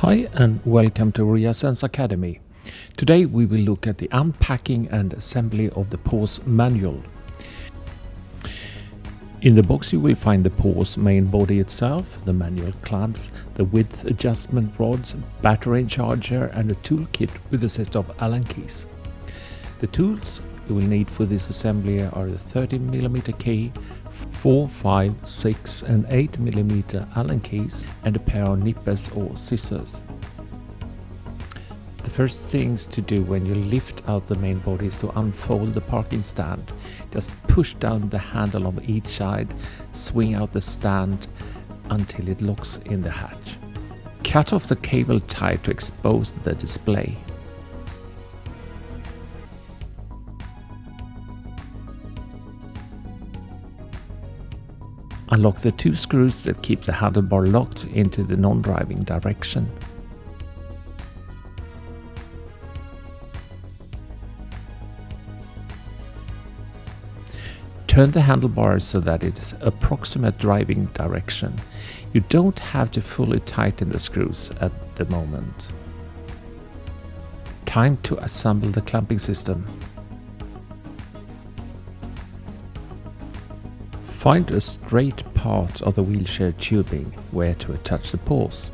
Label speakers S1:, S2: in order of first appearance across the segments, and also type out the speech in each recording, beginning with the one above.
S1: Hi and welcome to Riasense Academy. Today we will look at the unpacking and assembly of the Paws manual. In the box you will find the Paws main body itself, the manual clamps, the width adjustment rods, battery and charger, and a toolkit with a set of Allen keys. The tools you will need for this assembly are the 30mm key, 4, 5, 6 and 8mm Allen keys, and a pair of nippers or scissors. The first things to do when you lift out the main body is to unfold the parking stand. Just push down the handle on each side, swing out the stand until it locks in the hatch. Cut off the cable tie to expose the display. Unlock the two screws that keep the handlebar locked into the non-driving direction. Turn the handlebar so that it is approximate driving direction. You don't have to fully tighten the screws at the moment. Time to assemble the clamping system. Find a straight part of the wheelchair tubing where to attach the paws.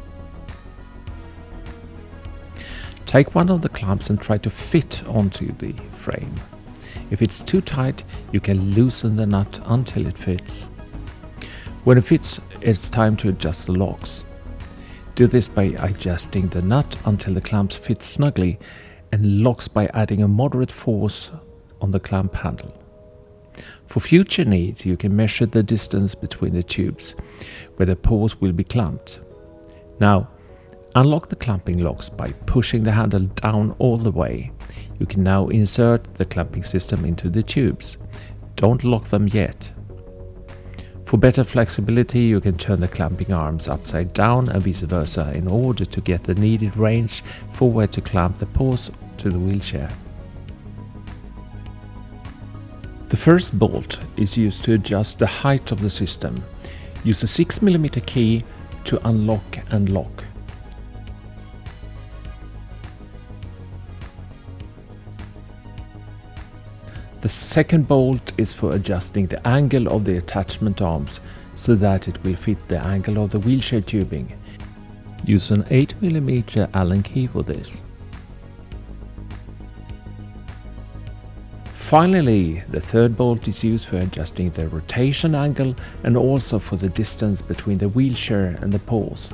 S1: Take one of the clamps and try to fit onto the frame. If it's too tight, you can loosen the nut until it fits. When it fits, it's time to adjust the locks. Do this by adjusting the nut until the clamps fit snugly, and locks by adding a moderate force on the clamp handle. For future needs, you can measure the distance between the tubes where the paws will be clamped. Now, unlock the clamping locks by pushing the handle down all the way. You can now insert the clamping system into the tubes. Don't lock them yet. For better flexibility, you can turn the clamping arms upside down and vice versa in order to get the needed range for where to clamp the paws to the wheelchair. The first bolt is used to adjust the height of the system. Use a 6mm key to unlock and lock. The second bolt is for adjusting the angle of the attachment arms so that it will fit the angle of the wheelchair tubing. Use an 8mm Allen key for this. Finally, the third bolt is used for adjusting the rotation angle and also for the distance between the wheelchair and the paws.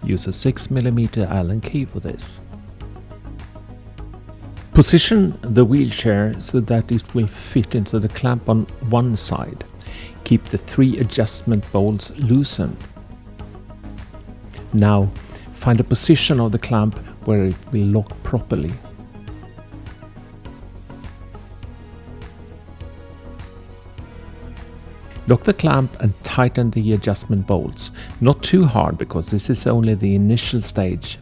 S1: Use a 6mm Allen key for this. Position the wheelchair so that it will fit into the clamp on one side. Keep the 3 adjustment bolts loosened. Now, find a position of the clamp where it will lock properly. Lock the clamp and tighten the adjustment bolts. Not too hard because this is only the initial stage.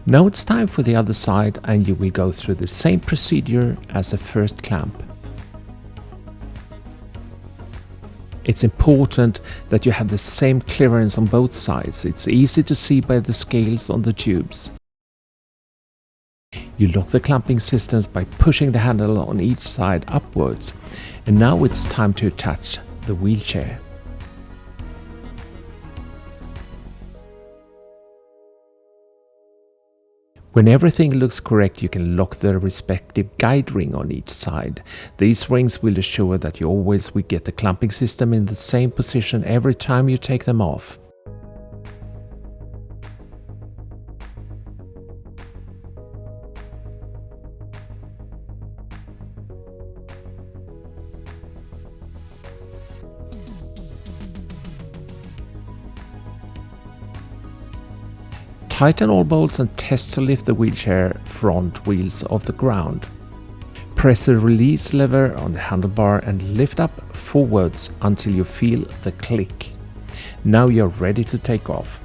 S1: Now it's time for the other side, and you will go through the same procedure as the first clamp. It's important that you have the same clearance on both sides. It's easy to see by the scales on the tubes. You lock the clamping systems by pushing the handle on each side upwards. And now it's time to attach the wheelchair. When everything looks correct, you can lock the respective guide ring on each side. These rings will assure that you always will get the clamping system in the same position every time you take them off. Tighten all bolts and test to lift the wheelchair front wheels off the ground. Press the release lever on the handlebar and lift up forwards until you feel the click. Now you're ready to take off.